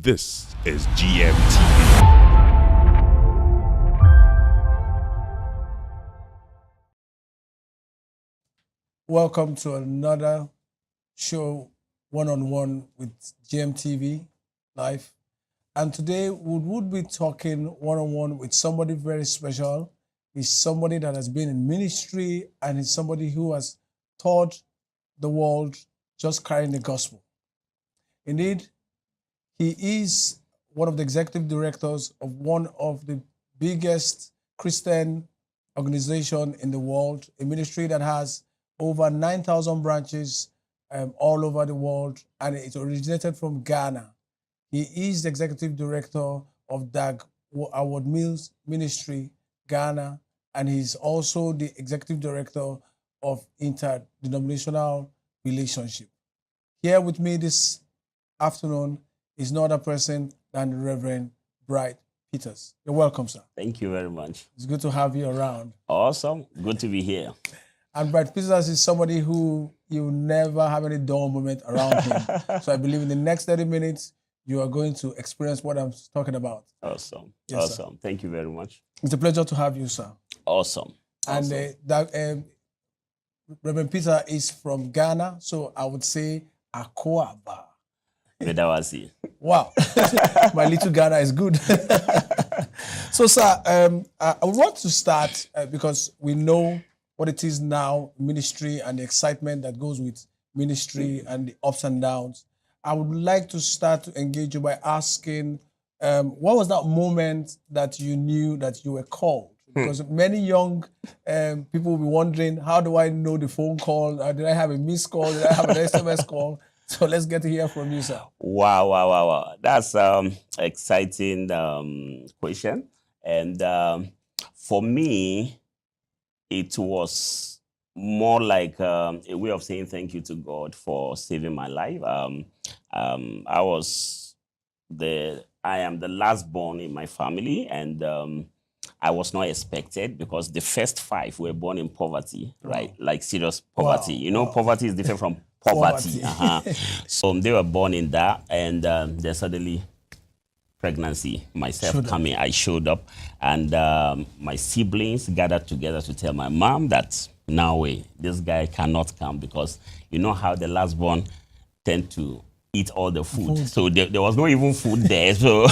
This is GMTV. Welcome to another show, one-on-one with Gmtv live. And today we would be talking one-on-one with somebody very special. He's somebody that has been in ministry and he's somebody who has taught the world just carrying the gospel. Indeed, he is one of the executive directors of one of the biggest Christian organization in the world, a ministry that has over 9,000 branches all over the world, and it originated from Ghana. He is the executive director of DAG Award Mills Ministry, Ghana, and he's also the executive director of Interdenominational Relationship. Here with me this afternoon is no other person than the Reverend Bright Peters. You're welcome, sir. Thank you very much. It's good to have you around. Awesome. Good to be here. And Bright Peters is somebody who you never have any dull moment around him. So I believe in the next 30 minutes, you are going to experience what I'm talking about. Awesome. Yes, awesome. Sir. Thank you very much. It's a pleasure to have you, sir. Awesome. And Reverend Peter is from Ghana, so I would say Akoaba. Medawasi. Wow, my little Ghana is good. So, sir, I want to start because we know what it is now, ministry, and the excitement that goes with ministry and the ups and downs. I would like to start to engage you by asking, what was that moment that you knew that you were called? Because many young people will be wondering, how do I know the phone call? Did I have a missed call? Did I have an SMS call? So let's get to hear from you, sir. Wow. That's exciting question. And for me, it was more like a way of saying thank you to God for saving my life. I am the last born in my family, and I was not expected because the first 5 were born in poverty, right? Like serious poverty. You know, poverty is different from poverty. So they were born in that, and then suddenly pregnancy, myself coming, I showed up, and my siblings gathered together to tell my mom that, no way, this guy cannot come, because you know how the last born tend to eat all the food. So there was no even food there. So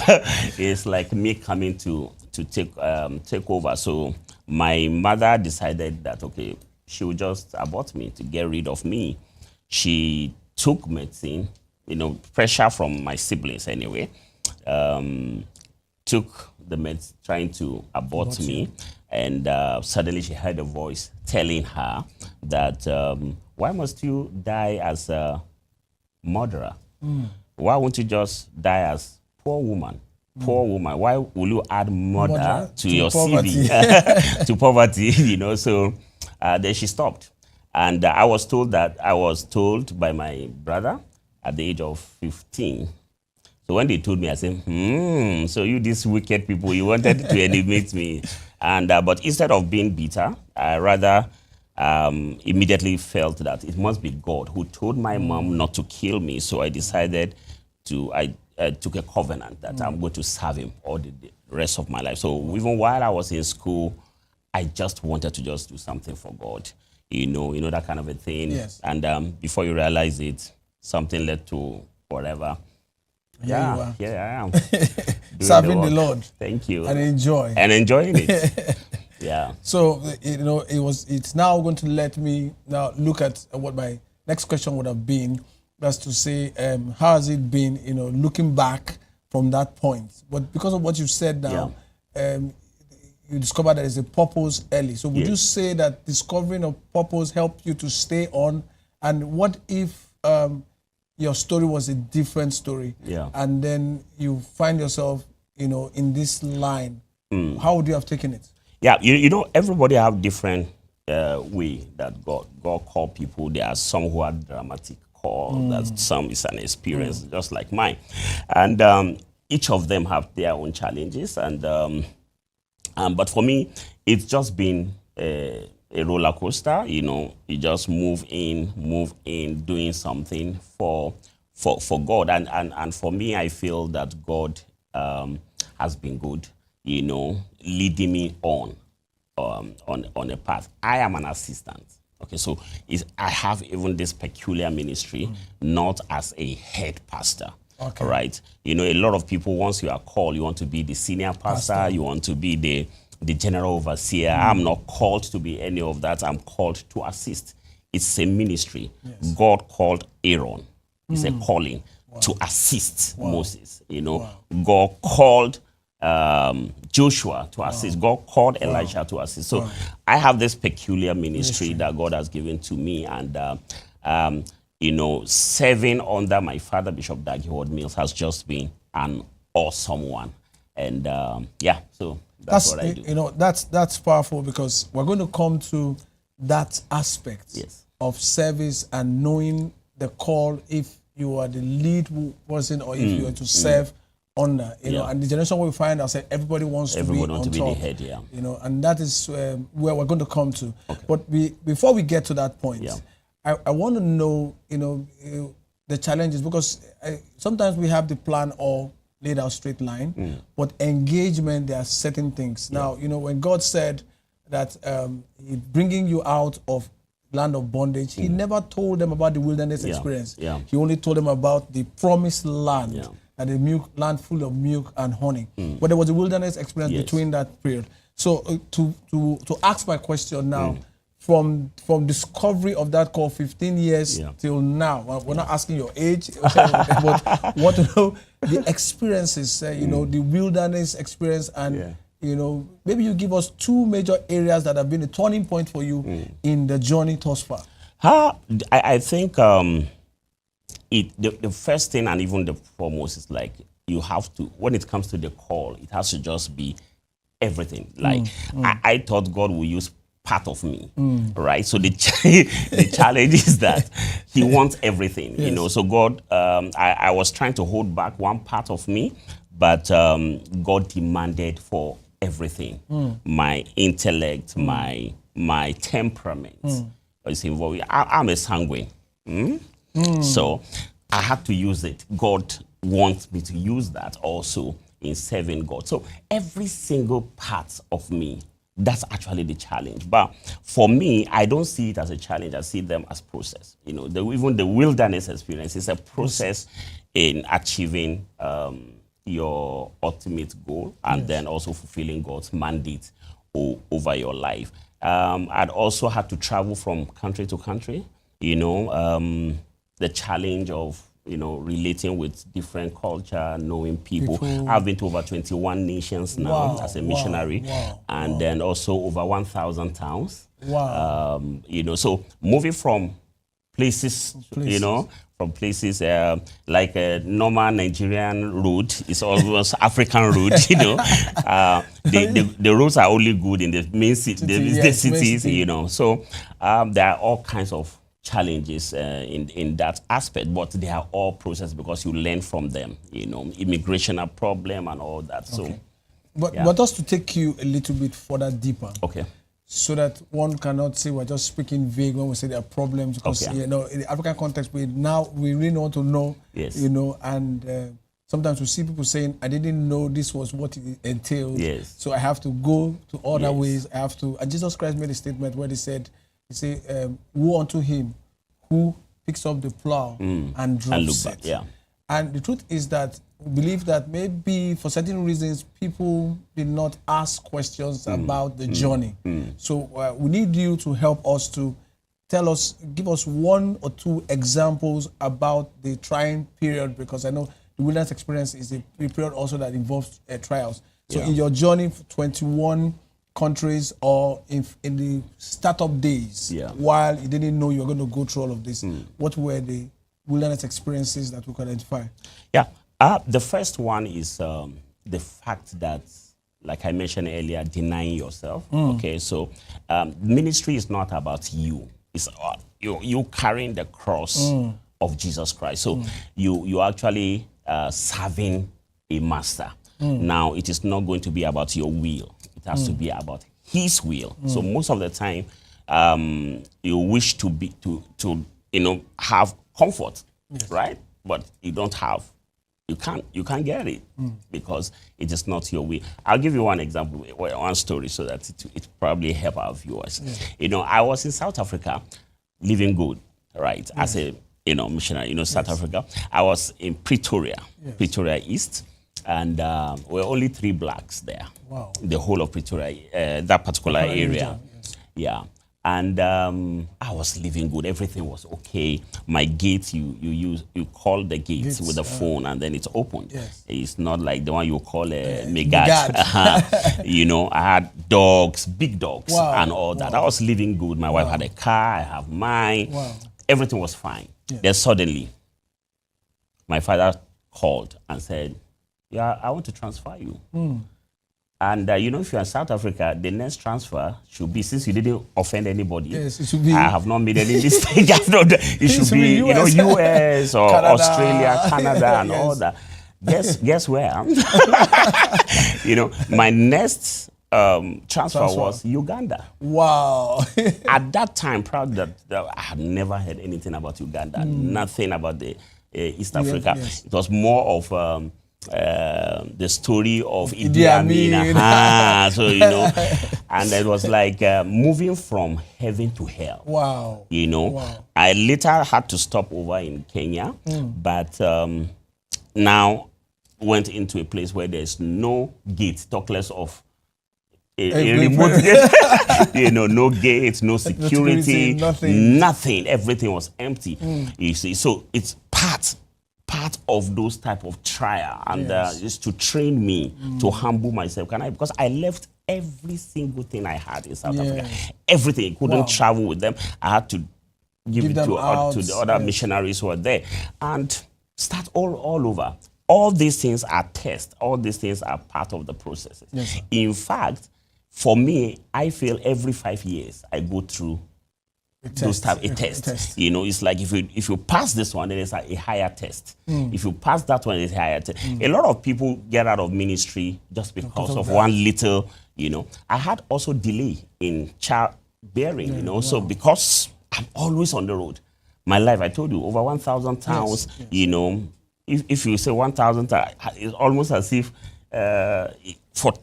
it's like me coming to take over. So my mother decided that, okay, she would just abort me to get rid of me. She took medicine, pressure from my siblings anyway, took the meds trying to abort me. And suddenly she heard a voice telling her that, why must you die as a murderer? Why won't you just die as poor woman? Poor woman. Why will you add murder to your poverty. CV? To poverty, So then she stopped. And I was told by my brother at the age of 15. So when they told me, I said, so you these wicked people, you wanted to eliminate me. And but instead of being bitter, I rather immediately felt that it must be God who told my mom not to kill me. So I decided I took a covenant that I'm going to serve him all the rest of my life. So even while I was in school, I just wanted to just do something for God. That kind of a thing. Yes. And before you realize it, something led to whatever. Here you are. Here I am. Serving the Lord. Thank you. And enjoying it. Yeah. So, it's now going to let me now look at what my next question would have been. That's to say, how has it been, looking back from that point? But because of what you said now, you discovered that there's a purpose early. So would you say that discovering a purpose helped you to stay on? And what if your story was a different story? Yeah. And then you find yourself, in this line. How would you have taken it? Yeah, everybody have different way that God call people. There are some who are dramatic call, that some is an experience, just like mine. And each of them have their own challenges. And but for me, it's just been a roller coaster. You just move in, doing something for for God. And for me, I feel that God has been good, you know, leading me on a path. I am an assistant. Okay, so I have even this peculiar ministry, not as a head pastor. Okay. Right? You know, a lot of people, once you are called, you want to be the senior pastor. You want to be the general overseer. I'm not called to be any of that. I'm called to assist. It's a ministry. Yes. God called Aaron. It's a calling to assist Moses. You know, God called Joshua to assist. God called Elijah to assist. So I have this peculiar ministry that God has given to me, and you know, serving under my father, Bishop Dag Heward-Mills, has just been an awesome one. And yeah, so that's what I do. You know, that's powerful, because we're going to come to that aspect of service and knowing the call, if you are the lead person or if you are to serve under, you know, and the generation where we find ourselves, everybody wants to be on top, the head, you know, and that is where we're going to come to. Okay. But before we get to that point, I want to know, you know, the challenges, because sometimes we have the plan all laid out straight line, but engagement, there are certain things. Now, you know, when God said that He's bringing you out of land of bondage, He never told them about the wilderness experience. He only told them about the promised land, and the land full of milk and honey. But there was a wilderness experience between that period. So to ask my question now, from discovery of that call, 15 years till now, we're not asking your age, but want to know the experiences, you know, the wilderness experience, and you know, maybe you give us two major areas that have been a turning point for you in the journey thus far. I think the first thing, and even the foremost, is like, you have to, when it comes to the call, it has to just be everything. Like, I thought God would use part of me, right? So the challenge is that He wants everything, you know. So God, I was trying to hold back one part of me, but God demanded for everything. My intellect, my temperament is involved. I'm a sanguine. So I had to use it. God wants me to use that also in serving God. So every single part of me, that's actually the challenge. But for me, I don't see it as a challenge. I see them as process. You know, even the wilderness experience is a process in achieving your ultimate goal, and then also fulfilling God's mandate over your life. I'd also had to travel from country to country. You know, the challenge of, you know, relating with different culture, knowing people. I've been to over 21 nations now as a missionary, and then also over 1,000 towns. You know, so moving from places, you know, from places like a normal Nigerian road is almost African road, you know. The roads are only good in the main city, the cities, you know. So there are all kinds of challenges in that aspect, but they are all processed because you learn from them, you know, immigration a problem and all that. So, but just to take you a little bit further deeper, so that one cannot say we're just speaking vague when we say there are problems, because you know, in the African context, we really want to know, you know, and sometimes we see people saying, I didn't know this was what it entailed, so I have to go to other ways. I have to. And Jesus Christ made a statement where He said, woe unto him who picks up the plow and drops it. And the truth is that we believe that maybe for certain reasons people did not ask questions about the journey. So we need you to help us to give us one or two examples about the trying period, because I know the wilderness experience is a period also that involves trials. So in your journey, 21 countries, or in the startup days, while you didn't know you were going to go through all of this, what were the wilderness experiences that we could identify? The first one is the fact that, like I mentioned earlier, denying yourself. Okay, so ministry is not about you. It's you carrying the cross of Jesus Christ. So you actually serving a master. Now, it is not going to be about your will. It has to be about His will. So most of the time, you wish to you know, have comfort, right? but you don't have, you can't get it because it is not your way. I'll give you one example, one story, so that it probably help our viewers. You know, I was in South Africa, living good, right? As a missionary, South Africa. I was in Pretoria, Pretoria East, and we're only 3 blacks there. Wow. The whole of Pretoria, that particular area. Yeah. And I was living good. Everything was okay. My gate, you call the gates with the phone, and then it's opened. Yes. It's not like the one you call a megad. I had dogs, big dogs, and all that. I was living good. My wife had a car. I have mine. Wow. Everything was fine. Yeah. Then suddenly, my father called and said, "Yeah, I want to transfer you." And if you're in South Africa, the next transfer should be, since you didn't offend anybody. Yes, it should be. I have not made any mistake. It should be, US or Canada. Australia, Canada, and all that. Guess where? My next transfer was Uganda. Wow. At that time, proud that I had never heard anything about Uganda, nothing about the East Africa. Yes. It was more of the story of Idi Amin. So, and it was like moving from heaven to hell. Wow. Wow. I later had to stop over in Kenya, but now went into a place where there's no gate, talk less of a remote gate. No gates, no security, nothing. Everything was empty. You see, so it's part of those type of trial, and is to train me to humble myself. Because I left every single thing I had in South Africa, everything. I couldn't travel with them. I had to give it to the other missionaries who were there, and start all over. All these things are tests. All these things are part of the processes. Yes, in fact, for me, I feel every 5 years I go through a test. It's like if you pass this one, then it's a higher test. If you pass that one, it's a higher test. A lot of people get out of ministry just because of one little, I had also delay in childbearing, so because I'm always on the road. My life, I told you, over 1,000 towns, if you say 1,000, it's almost as if for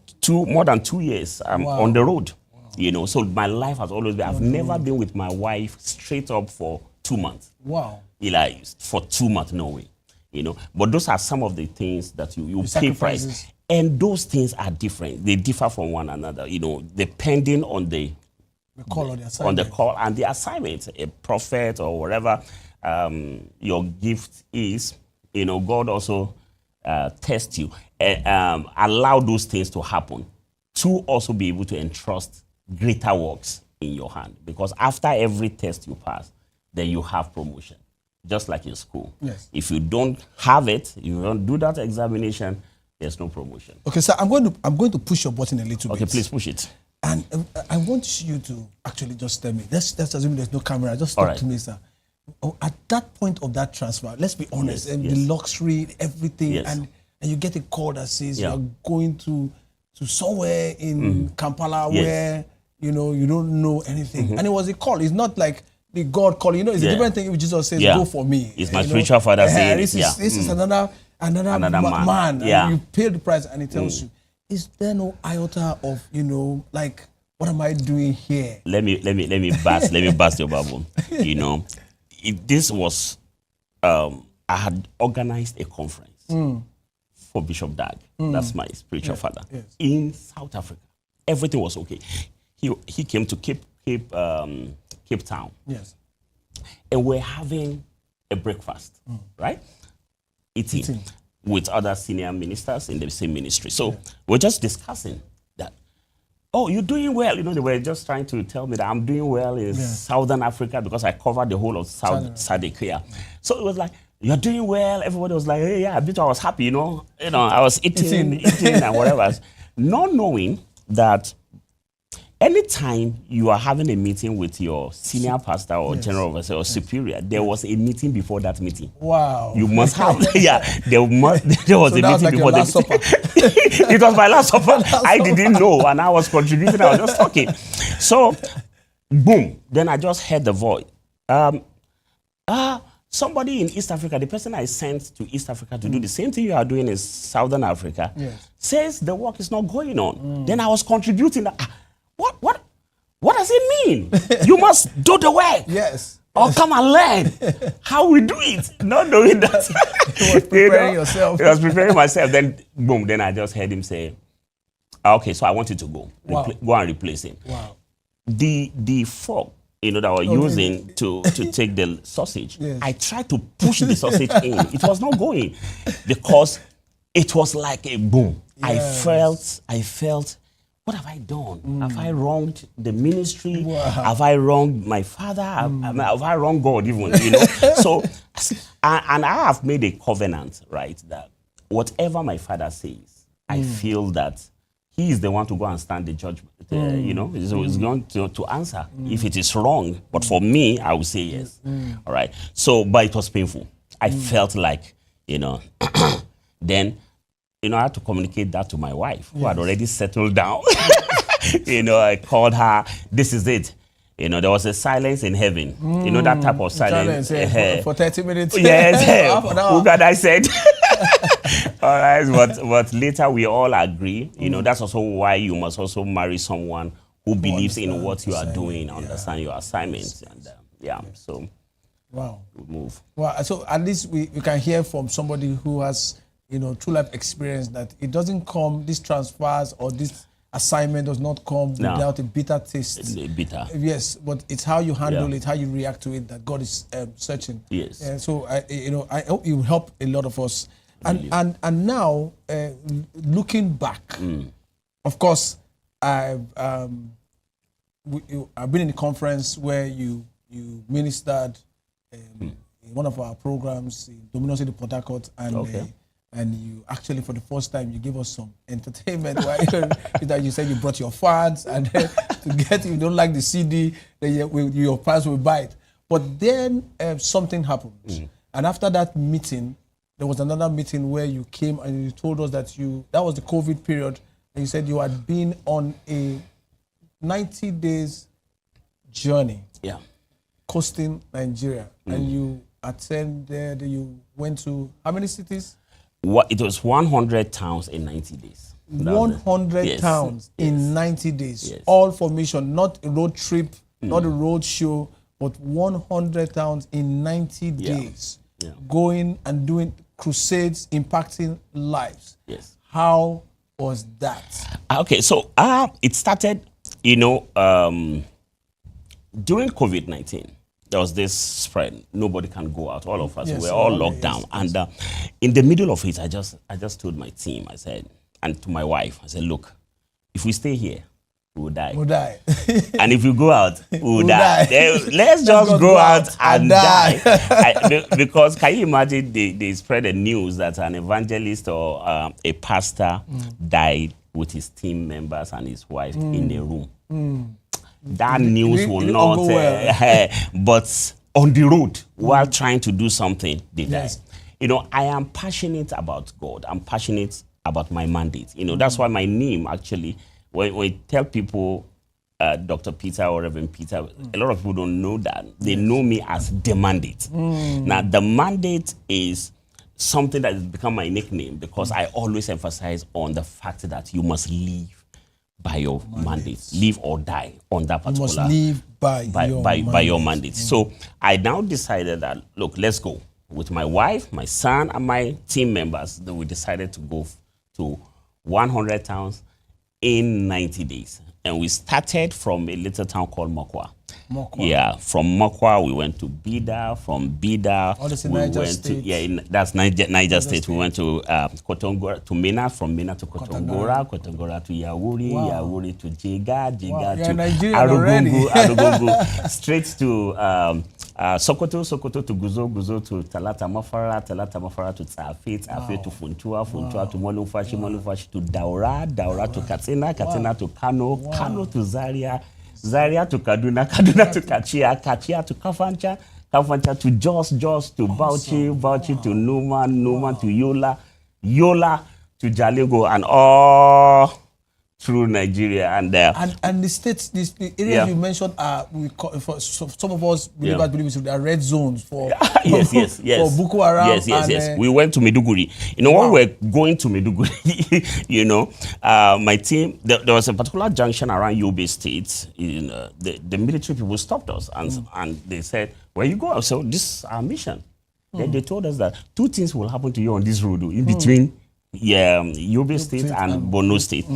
more than 2 years, I'm on the road. So my life has always been, I've never been with my wife straight up for 2 months. Wow. Like, for 2 months, no way. But those are some of the things that you pay price. And those things are different. They differ from one another, depending on the call, on the assignment. On the call and the assignment. A prophet or whatever your gift is, God also tests you. Allow those things to happen to also be able to entrust greater works in your hand. Because after every test you pass, then you have promotion, just like in school. Yes. If you don't have it, you don't do that examination, there's no promotion. Okay, so I'm going to push your button a little bit. Okay, please push it. And I want you to actually just tell me. Let's assume there's no camera. Just talk to me, sir. At that point of that transfer, let's be honest, the luxury, everything, and you get a call that says you're going to somewhere in Kampala where you don't know anything, and it was a call. It's not like the God calling. It's a different thing if Jesus says, "Go for me." It's my spiritual father saying, "This is another man." And you pay the price, and he tells you, "Is there no iota of like what am I doing here?" Let me burst your bubble. This was I had organized a conference for Bishop Dag. That's my spiritual father in South Africa. Everything was okay. He came to Cape Town. Yes, and we're having a breakfast, right? Eating with other senior ministers in the same ministry. So we're just discussing that. Oh, you're doing well. They were just trying to tell me that I'm doing well in Southern Africa because I covered the whole of South Sadek. So it was like, you're doing well. Everybody was like, hey, I was happy, I was eating and whatever. Not knowing that anytime you are having a meeting with your senior pastor or general officer or superior, there was a meeting before that meeting. Wow. You must have, there was a meeting before the meeting. It was my last supper. I didn't know, and I was contributing. I was just talking. So, boom. Then I just heard the voice. somebody in East Africa, the person I sent to East Africa to do the same thing you are doing in Southern Africa, says the work is not going on. Then I was contributing. What does it mean? You must do the work. Yes. Or come and learn how we do it. Not knowing that. You was preparing yourself. I was preparing myself. Then, boom, then I just heard him say, okay, so I want you to go. Go and replace him. Wow. The fork, that I was using to take the sausage, I tried to push the sausage in. It was not going because it was like a boom. Yes. I felt, what have I done? Have I wronged the ministry? Wow. Have I wronged my father? Have I wronged God even? So, and I have made a covenant, right, that whatever my father says, I feel that he is the one to go and stand the judgment. He's going to answer if it is wrong. But for me, I would say yes. All right. So, but it was painful. I felt like, then, I had to communicate that to my wife, who had already settled down. I called her, this is it. There was a silence in heaven. That type of silence. For 30 minutes. Yes. Who God I said. All right. But later we all agree. That's also why you must also marry someone who believes in what you are doing, understand your assignments. And so. Wow. We move. Well, so at least we can hear from somebody who has, true life experience that it doesn't come, these transfers or this assignment does not come without a bitter taste. Bitter. Yes, but it's how you handle it, how you react to it that God is searching. Yes. So I hope you help a lot of us. And now looking back, of course, I've been in a conference where you ministered in one of our programs in Domino's City, Port Harcourt, and you actually, for the first time, you gave us some entertainment. That you said you brought your fans, and to get, if you don't like the CD, then your fans will buy it. But then something happened. And after that meeting, there was another meeting where you came and you told us that that was the COVID period, and you said you had been on a 90 days journey. Yeah. Coasting Nigeria. And you attended, you went to how many cities? It was 100 towns in 90 days. 100 towns in 90 days. Yes. All formation, not a road trip, not a road show, but 100 towns in 90 days. Yeah. Going and doing crusades, impacting lives. Yes. How was that? Okay, so it started, during COVID-19. There was this spread. Nobody can go out. All of us, we were all locked down. And in the middle of it, I just told my team, I said, and to my wife, I said, look, if we stay here, we will die. We'll die. And if we go out, we will die. Let's just go out and die. Because can you imagine they spread the news that an evangelist or a pastor died with his team members and his wife in a room. That news will not go well. But on the road, while trying to do something, they die. I am passionate about God. I'm passionate about my mandate. That's why my name actually, when we tell people Dr. Peter or Reverend Peter, a lot of people don't know that. They know me as the mandate. Now, the mandate is something that has become my nickname because I always emphasize on the fact that you must live by your mandate, live or die on that particular. You must live by your mandate. So I now decided that, look, let's go. With my wife, my son, and my team members, then we decided to go to 100 towns in 90 days. And we started from a little town called Mokwa. Yeah, from Mokwa we went to Bida. From Bida we went to that's Niger State. We went to Kotongora, to Mina. From Mina to Kotongora to Yauri, Yauri to Jega to Arugungu, straight to Sokoto to Guzo to Talata Mafara to Tafit to Funtua to Molufashi to Daura to Katsina to Kano to Zaria to Kaduna to Kachia to Kafancha to Jos to Bauchi to Numan to Yola to Jalingo, and all through Nigeria. And the states, the areas you mentioned are, for some of us believers believe they are red zones for yes. for Boko Haram. Yes. We went to Maiduguri. You know, when we were going to Maiduguri, you know, my team, there was a particular junction around Yobe State. The military people stopped us and they said, "Where you go?" So this is our mission. Then they told us that 2 things will happen to you on this road in between Yobe State and Borno State.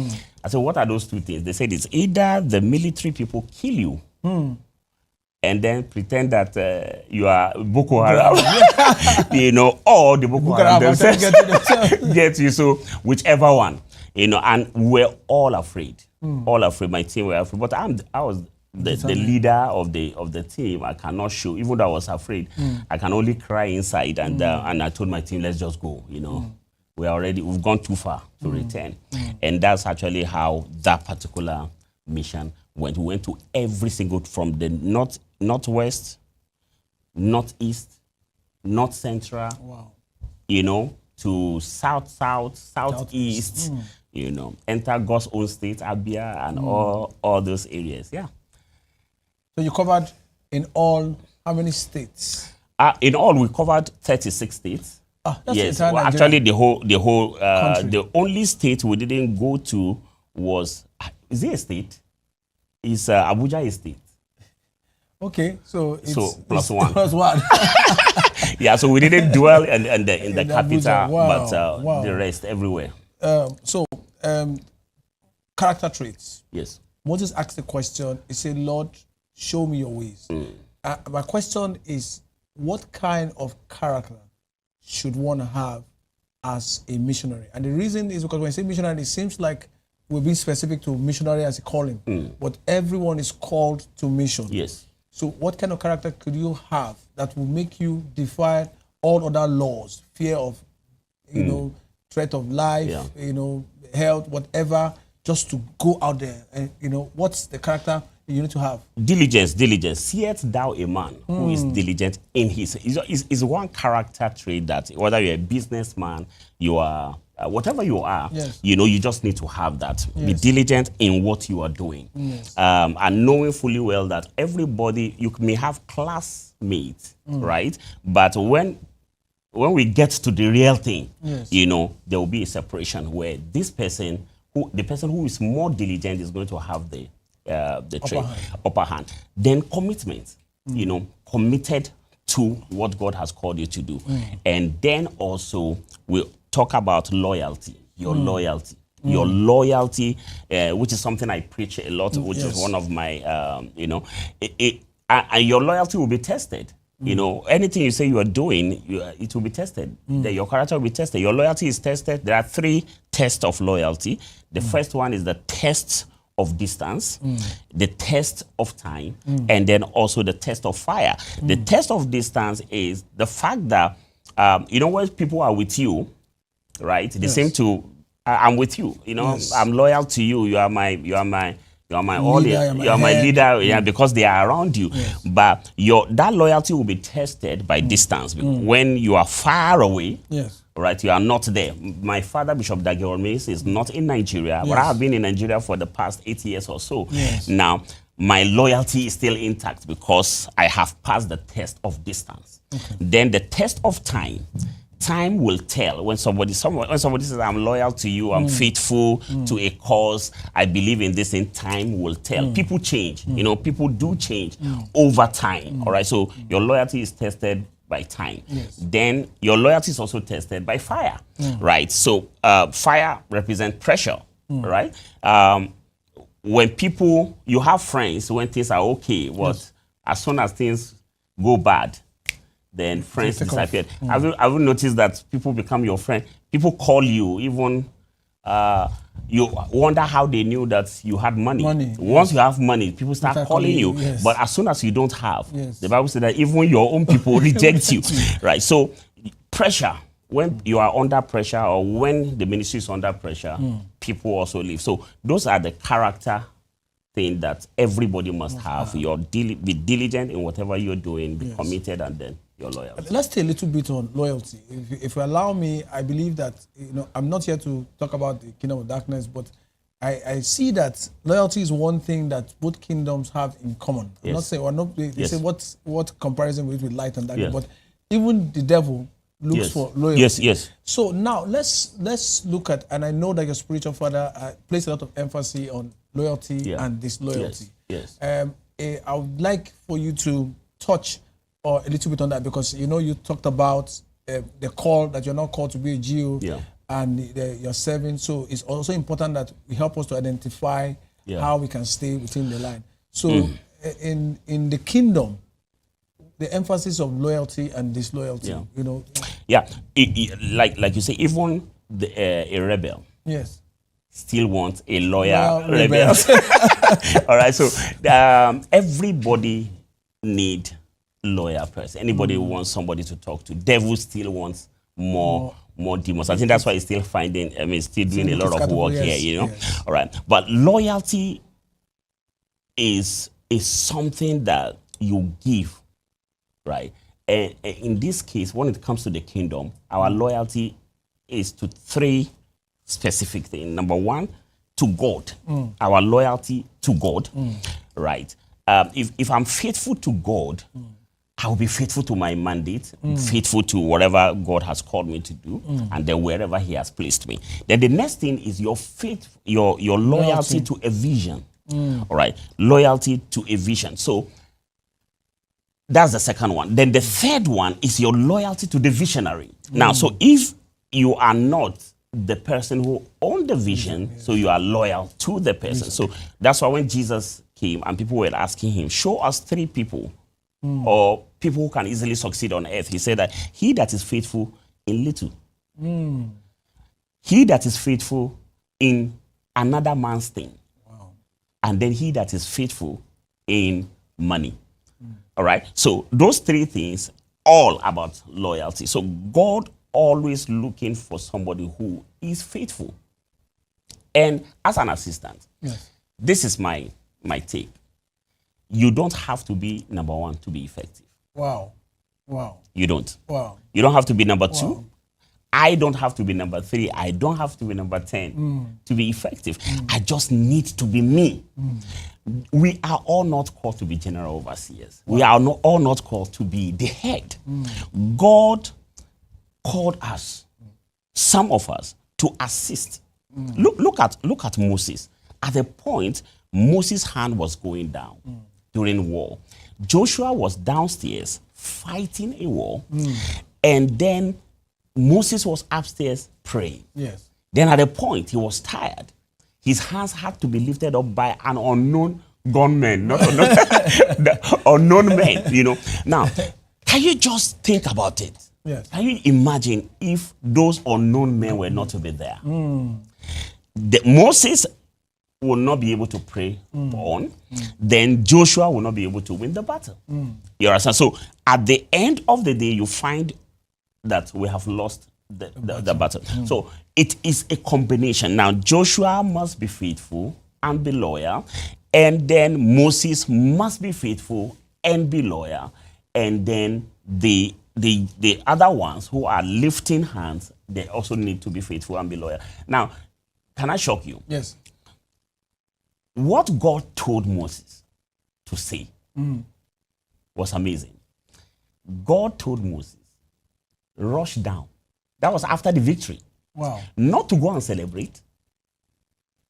I said, what are those 2 things? They said it's either the military people kill you and then pretend that you are Boko Haram, you know, or the Boko Haram themselves get you. So whichever one, you know, and we're all afraid. All afraid. My team were afraid. But I was the leader of the team. I cannot show, even though I was afraid, I can only cry inside. And I told my team, let's just go, you know. We've gone too far to return. And that's actually how that particular mission went. We went to every single, from the northwest, northeast, north central, you know, to southeast, you know, enter God's own state, Abia, and all those areas. Yeah. So you covered in all, how many states? In all, we covered 36 states. Yes, well, actually the whole the only state we didn't go to was, is it a state? Is Abuja a state? Okay, so plus one. Plus one. Yeah, so we didn't dwell in the capital, wow, but the rest everywhere. Character traits. Yes. Moses asked the question. He said, "Lord, show me your ways." My question is, what kind of character should one have as a missionary? And the reason is because when I say missionary, it seems like we're being specific to missionary as a calling, but everyone is called to mission. Yes. So what kind of character could you have that will make you defy all other laws, fear of, you know, threat of life, you know, health, whatever, just to go out there? And, you know, what's the character you need to have? Diligence. Seest thou a man who is diligent in his... Is one character trait that whether you're a businessman, you are... whatever you are, you know, you just need to have that. Be diligent in what you are doing. And knowing fully well that everybody, you may have classmates, right? But when we get to the real thing, you know, there will be a separation where this person, the person who is more diligent is going to have the upper hand. Then commitment, you know, committed to what God has called you to do. And then also we'll talk about loyalty, your loyalty. Your loyalty, which is something I preach a lot, which is one of my, you know, and your loyalty will be tested. You know, anything you say you are doing, it will be tested. Your character will be tested. Your loyalty is tested. There are 3 tests of loyalty. The first one is the test of distance, the test of time, and then also the test of fire. The test of distance is the fact that, you know, when people are with you, right, they seem to, I'm with you, you know, I'm loyal to you, you are my leader, because they are around you. But that loyalty will be tested by distance. When you are far away, right, you are not there. My father, Bishop Dagormes, is not in Nigeria, but I have been in Nigeria for the past 8 years or so. Now, my loyalty is still intact because I have passed the test of distance. Then the test of time. Time will tell when somebody says, I'm loyal to you, I'm faithful to a cause, I believe in this, in time will tell. People change, you know, people do change over time, all right? So your loyalty is tested by time. Then your loyalty is also tested by fire, right? So fire represents pressure, right? When people, you have friends when things are okay, as soon as things go bad, then friends disappeared. Have you noticed that people become your friend? People call you, even you wonder how they knew that you had money. Once you have money, people start calling you. But as soon as you don't have, the Bible says that even your own people reject you, right? So pressure, when you are under pressure or when the ministry is under pressure, people also leave. So those are the character thing that everybody must have. Be diligent in whatever you're doing, be committed, and then your loyalty. Let's stay a little bit on loyalty. If you allow me, I believe that, you know, I'm not here to talk about the kingdom of darkness, but I see that loyalty is one thing that both kingdoms have in common. I'm not saying, they say what comparison with light and darkness, but even the devil looks for loyalty. Yes. So now let's look at, and I know that your spiritual father placed a lot of emphasis on loyalty and disloyalty. Yes. I would like for you to touch a little bit on that, because you talked about the call that you're not called to be a Jew, and you're serving. So it's also important that we help us to identify how we can stay within the line. So in the kingdom, the emphasis of loyalty and disloyalty, like you say, even a rebel still wants a loyal rebel. All right, so everybody need loyal person. Anybody who wants somebody to talk to. Devil still wants more demons. I think that's why he's still still doing a lot of work here, All right, but loyalty is something that you give, right? And in this case, when it comes to the kingdom, our loyalty is to three specific things. Number one, to God. Our loyalty to God, right? If I'm faithful to God, I will be faithful to my mandate, faithful to whatever God has called me to do, and then wherever He has placed me. Then the next thing is your faith, your loyalty to a vision. All right, loyalty to a vision. So that's the second one. Then the third one is your loyalty to the visionary. Now, so if you are not the person who owned the vision, so you are loyal to the person. So that's why when Jesus came and people were asking him, show us three people or people who can easily succeed on earth, he said that he that is faithful in little, he that is faithful in another man's thing, and then he that is faithful in money. All right, so those three things, all about loyalty. So God always looking for somebody who is faithful. And as an assistant, this is my take. You don't have to be number one to be effective. Wow. You don't. Wow. You don't have to be number two. I don't have to be number three. I don't have to be number 10 to be effective. I just need to be me. We are all not called to be general overseers. We are all not called to be the head. God called us, some of us, to assist. Look at Moses. At a point, Moses' hand was going down during war. Joshua was downstairs fighting a war, and then Moses was upstairs praying. Then at a point, he was tired. His hands had to be lifted up by an unknown gunman, not unknown man, Now, can you just think about it? Can you imagine if those unknown men were not to be there? Moses will not be able to pray on. Then Joshua will not be able to win the battle. You understand? So at the end of the day, you find that we have lost the battle. So it is a combination. Now, Joshua must be faithful and be loyal. And then Moses must be faithful and be loyal. And then the other ones who are lifting hands, they also need to be faithful and be loyal. Now, can I shock you? Yes. What God told Moses to say was amazing. God told Moses, rush down. That was after the victory. Wow. Not to go and celebrate,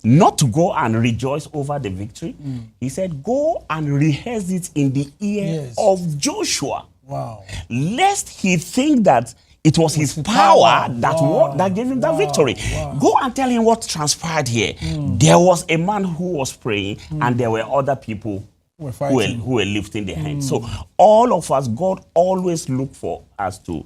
not to go and rejoice over the victory. He said, go and rehearse it in the ear of Joshua. Wow. Lest he think that it was his power that gave him that victory. Go and tell him what transpired here. There was a man who was praying, and there were other people who were lifting their hands. So all of us, God always look for us to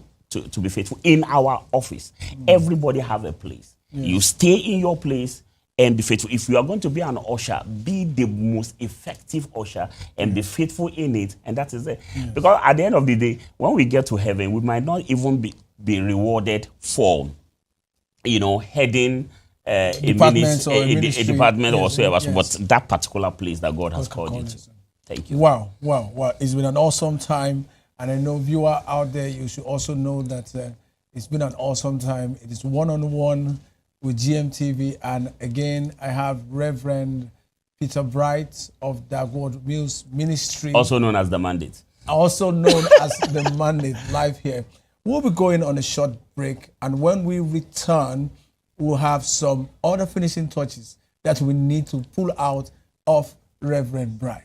be faithful in our office. Everybody have a place. You stay in your place and be faithful. If you are going to be an usher, be the most effective usher and be faithful in it, and that is it. Because at the end of the day, when we get to heaven, we might not even be rewarded for, heading a department or whatsoever, but that particular place that God has called you to. Thank you. Wow. It's been an awesome time. And I know viewer out there, you should also know that it's been an awesome time. It is one-on-one with Gmtv. And again, I have Reverend Peter Bright of Dagwood Mills Ministry. Also known as The Mandate. Also known as The Mandate, live here. We'll be going on a short break. And when we return, we'll have some other finishing touches that we need to pull out of Reverend Bright.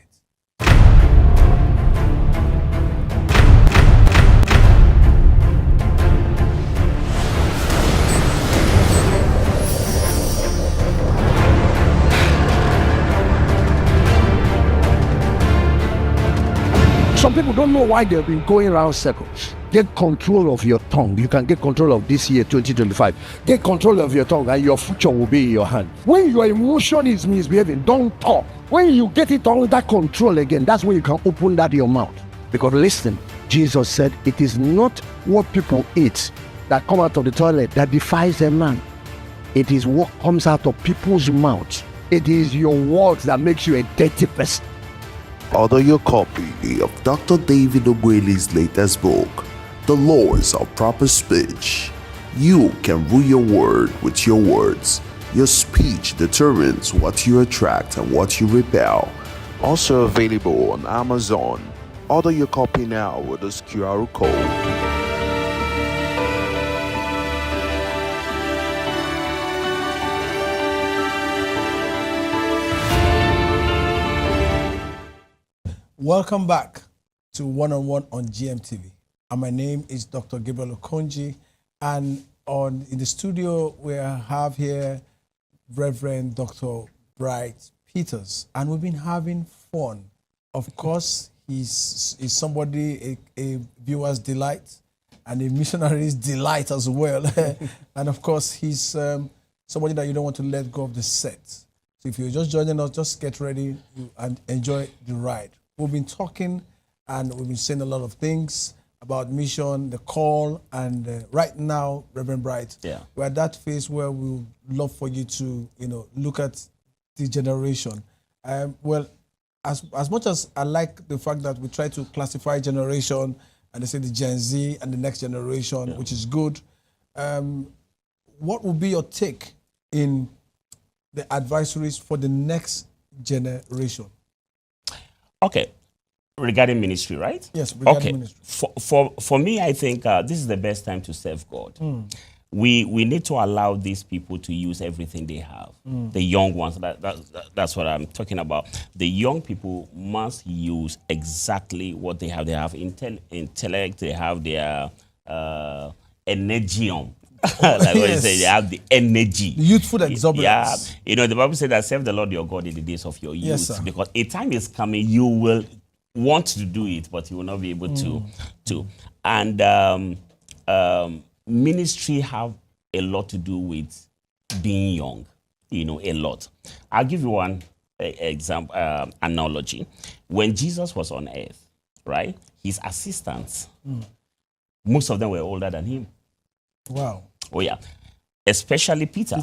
Some people don't know why they've been going around circles. Get control of your tongue. You can get control of this year, 2025. Get control of your tongue and your future will be in your hand. When your emotion is misbehaving, don't talk. When you get it under control again, that's when you can open that your mouth. Because listen, Jesus said, it is not what people eat that come out of the toilet that defies a man. It is what comes out of people's mouths. It is your words that makes you a dirty person. Order your copy of Dr. David Ogwele's latest book, The Laws of Proper Speech. You can rule your word with your words. Your speech determines what you attract and what you repel. Also available on Amazon. Order your copy now with this QR code. Welcome back to One-on-One on GMTV. And my name is Dr. Gabriel Okonji. And in the studio, we have here Reverend Dr. Bright Peters. And we've been having fun. Of course, he's somebody, a viewer's delight and a missionary's delight as well. And of course, he's somebody that you don't want to let go of the set. So if you're just joining us, just get ready and enjoy the ride. We've been talking and we've been saying a lot of things about mission, the call, and right now, Reverend Bright, we're at that phase where we would love for you to, look at the generation. Well, as much as I like the fact that we try to classify generation and they say the Gen Z and the next generation, which is good, what would be your take in the advisories for the next generation? Okay, regarding ministry, right? Yes, regarding ministry. For me, I think this is the best time to serve God. We need to allow these people to use everything they have. The young ones, that's what I'm talking about. The young people must use exactly what they have. They have intellect, they have their energium. Like what you say, they have the energy. The youthful exuberance. Yeah, the Bible says that serve the Lord your God in the days of your youth. Yes, sir. Because a time is coming, you will want to do it, but you will not be able to. And ministry have a lot to do with being young, a lot. I'll give you one example, analogy. When Jesus was on earth, right, his assistants, most of them were older than him. Wow. Oh, yeah. Especially Peter.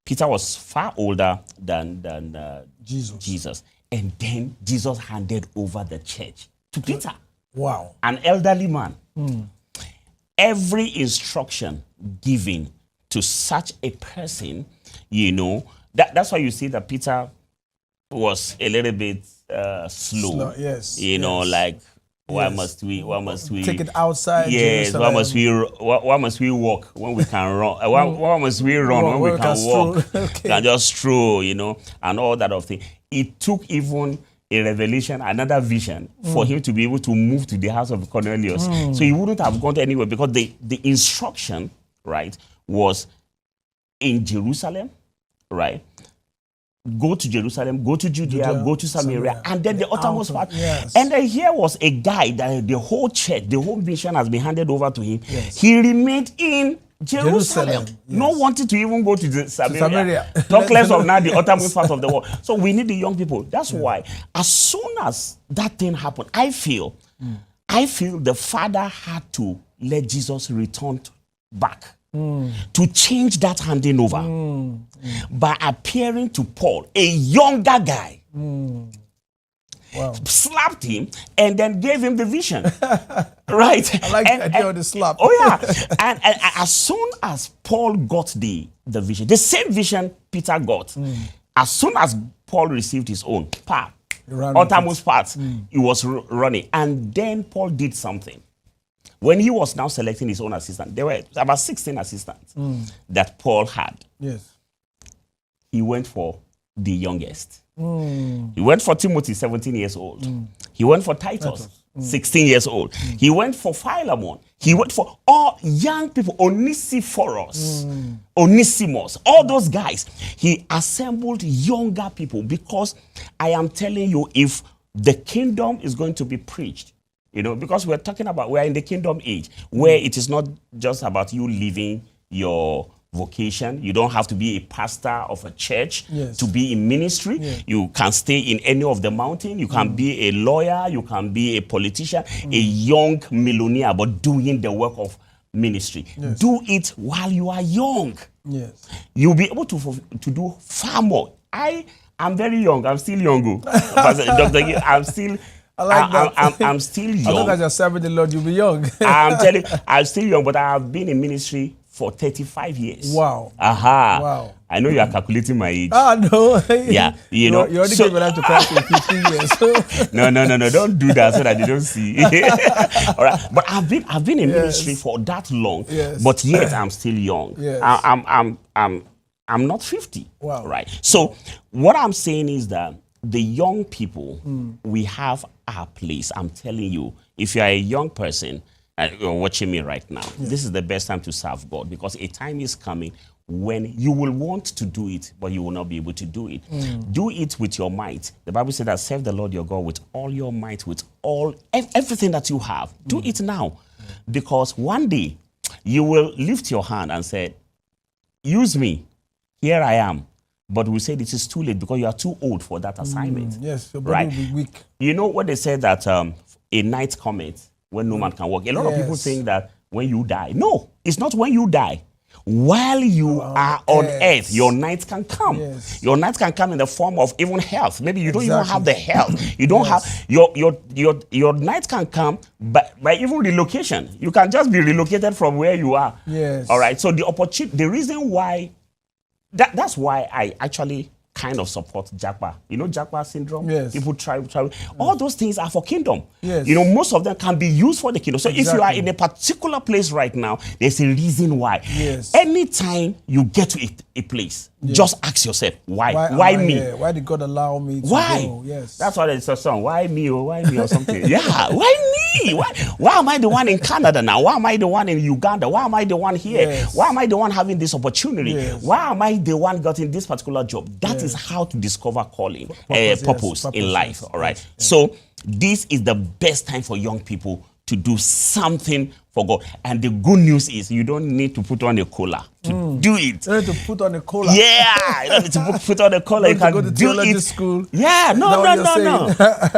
Peter was far older than Jesus. And then Jesus handed over the church to Peter. Wow. An elderly man. Every instruction given to such a person, that's why you see that Peter was a little bit slow. Yes. Like, why must we take it outside? Yes, Jerusalem. why must we walk when we can run? Why must we run when we can walk? Okay. Can just stroll, and all that of thing. It took even a revelation, another vision, for him to be able to move to the house of Cornelius. So he wouldn't have gone anywhere because the instruction, right, was in Jerusalem, right? Go to Jerusalem, go to Judea, go to Samaria, and then the uttermost part. Yes. And then here was a guy that the whole church, the whole mission has been handed over to him. Yes. He remained in Jerusalem. Yes. No wanted to even go to Samaria. Talk less of now the uttermost part of the world. So we need the young people. That's why as soon as that thing happened, I feel the Father had to let Jesus return back. To change that handing over by appearing to Paul, a younger guy, Wow. slapped him and then gave him the vision. Right. I like the idea of the slap. Oh yeah. and as soon as Paul got the vision, the same vision Peter got, as soon as Paul received his own, uttermost part, he was running. And then Paul did something. When he was now selecting his own assistant, there were about 16 assistants that Paul had. Yes. He went for the youngest. He went for Timothy, 17 years old. He went for Titus, 16 years old. He went for Philemon. He went for all young people, Onesiphorus, Onesimus, all those guys. He assembled younger people because I am telling you, if the kingdom is going to be preached, you know, because we're in the kingdom age where it is not just about you living your vocation. You don't have to be a pastor of a church to be in ministry. You can stay in any of the mountain. You can be a lawyer. You can be a politician, a young millionaire, but doing the work of ministry. Do it while you are young. You'll be able to do far more. I'm very young. I'm still young. Dr. I'm still... I like that. I'm still young. As long as you're serving the Lord, you'll be young. I'm telling you, I'm still young, but I have been in ministry for 35 years. Wow. Wow. I know you are calculating my age. No. Yeah, you know. You already came back to Christ in 15 years. No. Don't do that so that they don't see. All right. But I've been in ministry for that long. But yet I'm still young. I'm not 50. Wow. Right. So what I'm saying is that the young people, we have our place. I'm telling you, if you are a young person, you're watching me right now, this is the best time to serve God, because a time is coming when you will want to do it, but you will not be able to do it. Do it with your might. The Bible said that serve the Lord your God with all your might, with everything that you have. Do it now, because one day you will lift your hand and say, use me, here I am. But we said it is too late because you are too old for that assignment. Yes, your body will be weak. You know what they said, that a night cometh when no man can walk. A lot of people think that when you die. No, it's not when you die. While you are on earth, your night can come. Your night can come in the form of even health. Maybe you don't even have the health. You don't have your night can come by even relocation. You can just be relocated from where you are. All right. So the reason why. That's why I actually kind of support Japa. You know Japa syndrome? People try. All those things are for kingdom. You know, most of them can be used for the kingdom. So if you are in a particular place right now, there's a reason why. Anytime you get to a place, just ask yourself, why me? Why did God allow me to go? That's why it's a song. Why me or something? Why me? Why am I the one in Canada now? Why am I the one in Uganda? Why am I the one here? Why am I the one having this opportunity? Why am I the one getting this particular job? That is how to discover calling, purpose in life. All right. So this is the best time for young people to do something for God. And the good news is you don't need to put on a collar to do it. You don't need to put on a collar. Yeah, you don't need to put on a collar. You can go to do it. School. Yeah, no.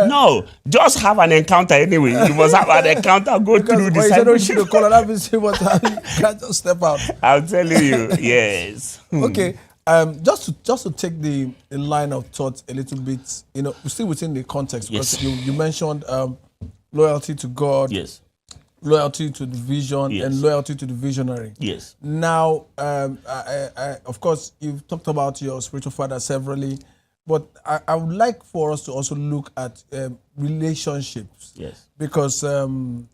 No, just have an encounter anyway. You must have an encounter. Go through the discipleship. You don't collar. That means you can't just step out. I'm telling you, yes. Okay. Just to take the line of thought a little bit, you know, still within the context, because you mentioned loyalty to God, loyalty to the vision, and loyalty to the visionary. Now, of course, you've talked about your spiritual father severally, but I would like for us to also look at relationships. Because, of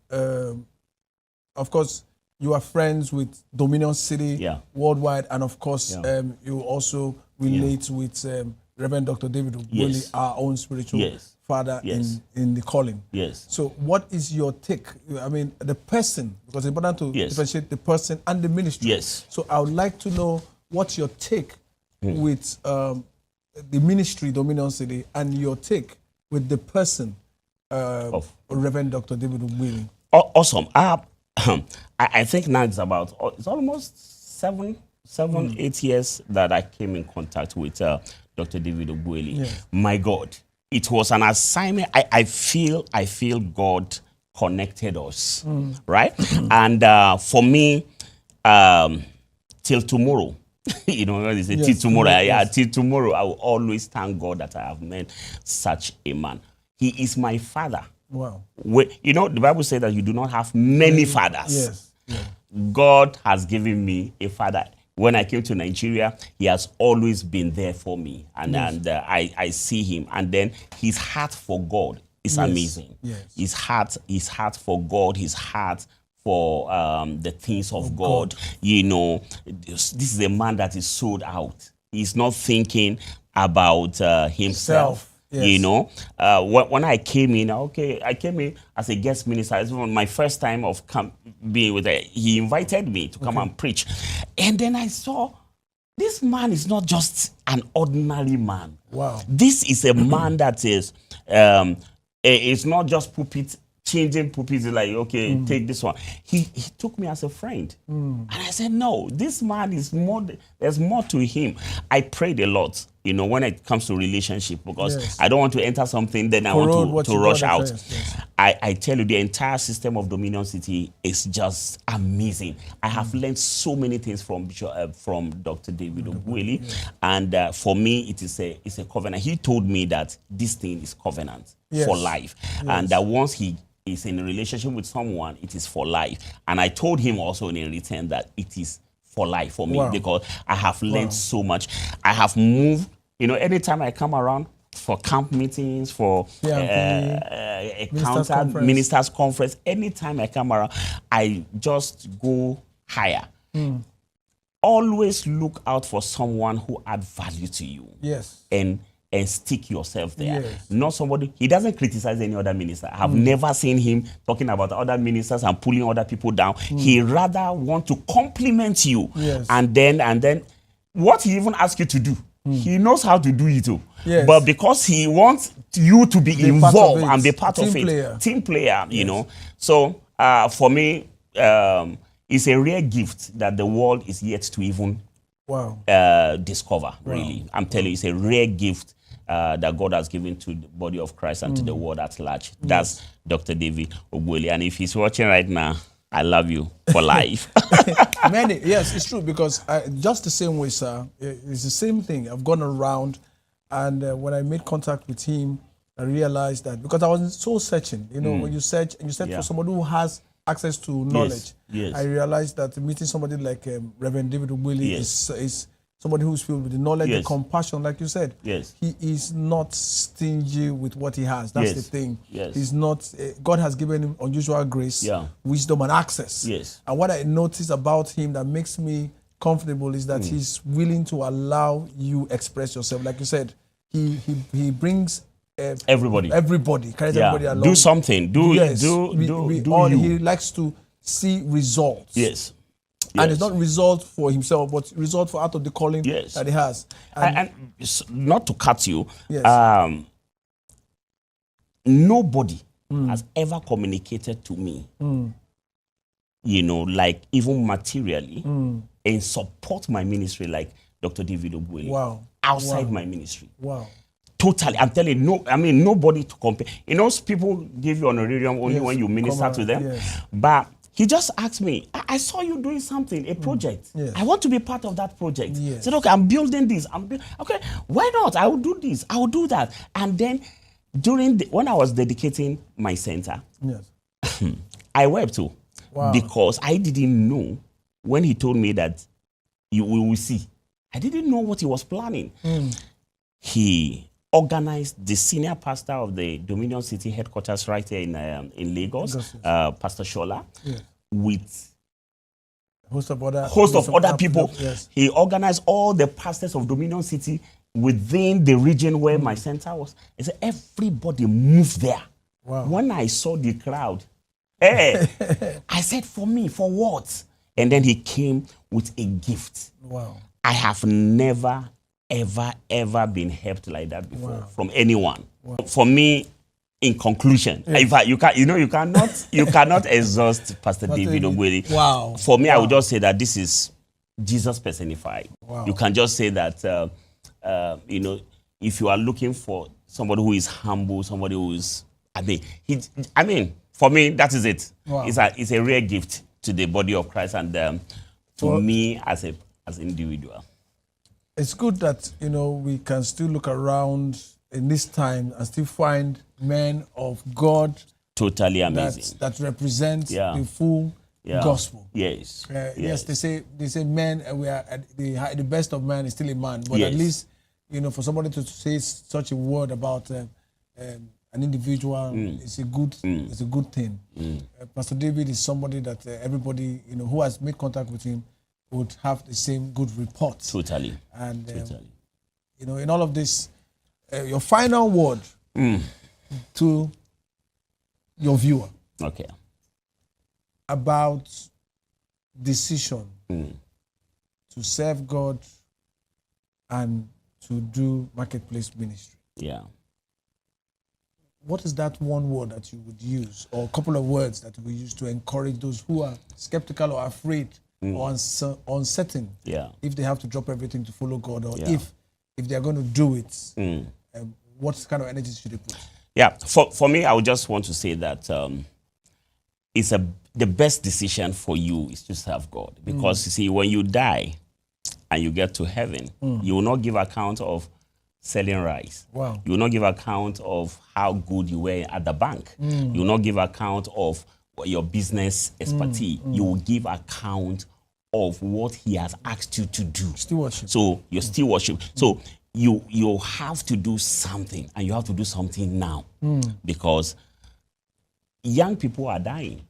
course, you are friends with Dominion City worldwide, and of course, you also relate with Reverend Dr. David Ogboli, our own spiritual father in the calling. So what is your take? I mean, the person, because it's important to differentiate the person and the ministry. So I would like to know what's your take with the ministry, Dominion City, and your take with the person, Reverend Dr. David Ogboli. Awesome. I think now it's almost 8 years that I came in contact with Dr. David Ogboli. My God, it was an assignment. I feel God connected us, right? And for me, till tomorrow, you know, when they say till tomorrow, till tomorrow, I will always thank God that I have met such a man. He is my father. Wow. You know, the Bible says that you do not have many fathers. Yes. Yeah. God has given me a father. When I came to Nigeria, he has always been there for me. And, I see him. And then his heart for God is amazing. Yes. His heart for God, his heart for the things of God. You know, this is a man that is sold out. He's not thinking about himself. Yes. You know, when I came in, I came in as a guest minister. It was my first time of being with her. He invited me to come and preach. And then I saw this man is not just an ordinary man. Wow. This is a man that is, it's not just changing pulpits, like, okay, take this one. He took me as a friend. And I said, no, this man is more, there's more to him. I prayed a lot, you know, when it comes to relationship, because I don't want to enter something, then I want to rush out. Yes. I tell you, the entire system of Dominion City is just amazing. I have learned so many things from Dr. David Ogbueli. And for me, it's a covenant. He told me that this thing is covenant for life. And that once he is in a relationship with someone, it is for life. And I told him also in return that it is for life for me, because I have learned so much. I have moved, you know, anytime I come around for camp meetings, for ministers conference, anytime I come around, I just go higher. Always look out for someone who add value to you. Yes. And stick yourself there. Yes. Not somebody, he doesn't criticize any other minister. I have never seen him talking about other ministers and pulling other people down. He rather want to compliment you. Yes. And then what he even asks you to do, he knows how to do it too. Yes. But because he wants you to be involved and be part of it. Team player, you know. So for me, it's a rare gift that the world is yet to even discover, really. I'm telling you, it's a rare gift that God has given to the body of Christ and to the world at large. That's Dr. David Ogbueli. And if he's watching right now, I love you for life. Yes, it's true, because just the same way, sir, it's the same thing. I've gone around, and when I made contact with him, I realized that, because I was so searching, you know, when you search and you search for somebody who has access to knowledge, I realized that meeting somebody like Reverend David Ogbueli is somebody who's filled with the knowledge, the compassion, like you said. He is not stingy with what he has. That's the thing. He's not. God has given him unusual grace, wisdom, and access. And what I notice about him that makes me comfortable is that he's willing to allow you express yourself. Like you said, he brings everybody carries everybody along. Do something. Do He likes to see results. And it's not result for himself, but result for out of the calling that he has. And not to cut you, nobody has ever communicated to me, you know, like even materially, and support my ministry like Dr. David Ogbueli. Outside my ministry. Totally. I'm telling you, nobody to compare. You know, people give you honorarium only when you minister to them. But he just asked me, I saw you doing something, a project. I want to be part of that project. I said, okay, I'm building this. Okay, why not? I will do this. I will do that. And then when I was dedicating my center, I wept too. Because I didn't know when he told me that we will see. I didn't know what he was planning. He organized the senior pastor of the Dominion City headquarters right here in Lagos, Pastor Shola, with host of other people. He organized all the pastors of Dominion City within the region where my center was. He said everybody moved there. When I saw the crowd, I said, for me, for what? And then he came with a gift. I have never ever been helped like that before from anyone. For me, in conclusion, you cannot exhaust Pastor David Ogbueli. For me, I would just say that this is Jesus personified. You can just say that you know, if you are looking for somebody who is humble, somebody who is, for me, that is it. It's a rare gift to the body of Christ and to me as an individual. It's good that, you know, we can still look around in this time and still find men of God Totally amazing. that represents Yeah. the full Yeah. gospel. Yes. Yes, they say men, we are at the best of man is still a man, but at Yes. least for somebody to say such a word about an individual, it's a good thing. Pastor David is somebody that everybody who has made contact with him would have the same good report. Totally. And Totally. in all of this, your final word to your viewer Okay. about decision to serve God and to do marketplace ministry. Yeah. What is that one word that you would use, or a couple of words that you would use to encourage those who are skeptical or afraid or uncertain if they have to drop everything to follow God, or if they are going to do it, what kind of energy should they put? Yeah. For me, I would just want to say that it's the best decision for you is to serve God, because you see, when you die and you get to heaven, you will not give account of selling rice. Wow. You will not give account of how good you were at the bank. You will not give account of your business expertise. You will give account of what he has asked you to do. Stewardship. So your stewardship. So you have to do something, and you have to do something now, because young people are dying.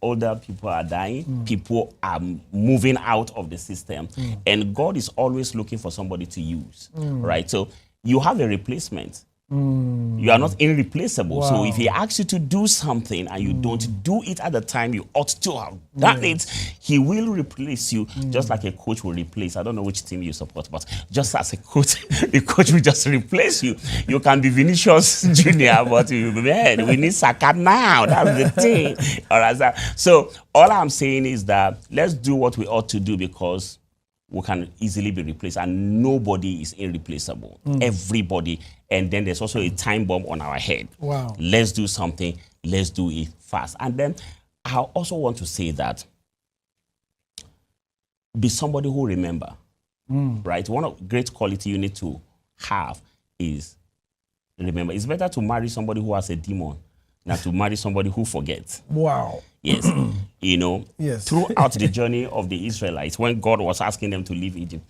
Older people are dying. People are moving out of the system. And God is always looking for somebody to use, right? So you have a replacement. You are not irreplaceable. Wow. So if he asks you to do something and you don't do it at the time you ought to have done it, he will replace you, just like a coach will replace. I don't know which team you support, but just as a coach, the coach will just replace you. You can be Vinicius Junior, but you will be, man, we need Saka now. That's the thing. All right. So all I'm saying is that let's do what we ought to do, because we can easily be replaced, and nobody is irreplaceable. Everybody. And then there's also a time bomb on our head. Wow. Let's do something. Let's do it fast. And then I also want to say that be somebody who remember, right? One of great quality you need to have is remember. It's better to marry somebody who has a demon than to marry somebody who forgets. Wow. Yes. Yes. Throughout the journey of the Israelites, when God was asking them to leave Egypt,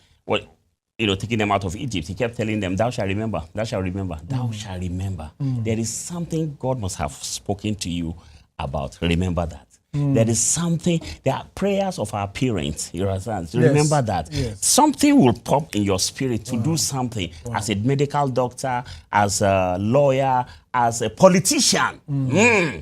taking them out of Egypt, he kept telling them, thou shalt remember, thou shalt remember, thou shalt remember. There is something God must have spoken to you about. Remember that. There is something, there are prayers of our parents. You understand? So remember that. Yes. Something will pop in your spirit to do something as a medical doctor, as a lawyer, as a politician.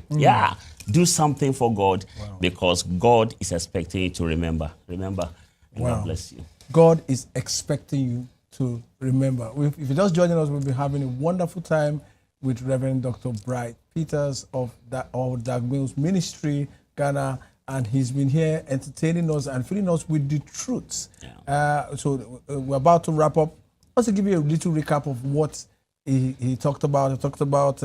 Yeah. Do something for God, because God is expecting you to remember. Remember. And God bless you. God is expecting you to remember. If you're just joining us, we'll be having a wonderful time with Reverend Dr. Bright Peters of Dagmills Ministry, Ghana, and he's been here entertaining us and filling us with the truths. So we're about to wrap up. Just to give you a little recap of what he talked about. He talked about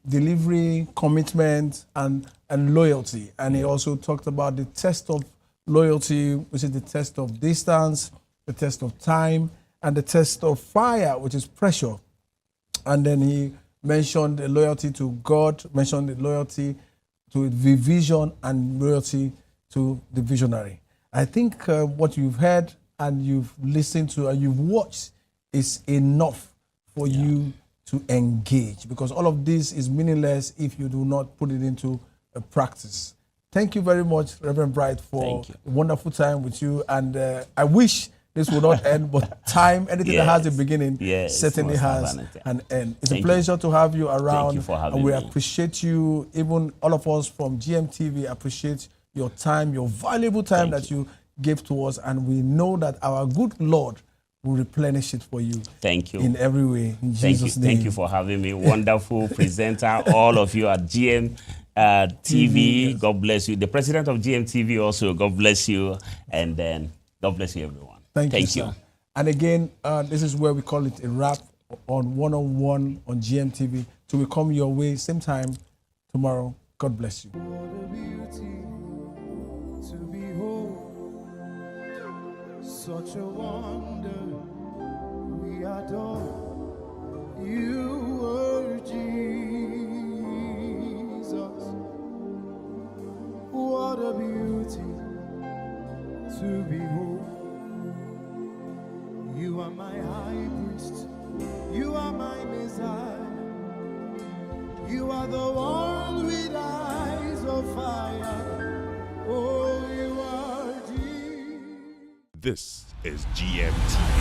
delivery, commitment, and loyalty. And he also talked about the test of loyalty, which is the test of distance, the test of time, and the test of fire, which is pressure. And then he mentioned the loyalty to God, mentioned the loyalty to the vision, and loyalty to the visionary. I think what you've heard and you've listened to and you've watched is enough for you to engage, because all of this is meaningless if you do not put it into a practice. Thank you very much, Reverend Bright, for a wonderful time with you. And I wish this would not end, but time, anything that has a beginning, certainly has an end. It's a pleasure to have you around. Thank you for having and we me. appreciate you. Even all of us from Gmtv appreciate your time, your valuable time that you gave to us. And we know that our good Lord will replenish it for you. Thank you. In every way. In Jesus' name. Thank you for having me. Wonderful presenter, all of you at GMTV. God bless you. The president of GMTV also, God bless you. And then God bless you, everyone. Thank you, sir. And again, this is where we call it a wrap on one-on-one on GMTV. So we come your way, same time tomorrow. God bless you. Such a wonder, we adore you, are Jesus. You are my high priest. You are my Messiah. You are the one with eyes of fire. Oh, you are Jesus. This is GMTV.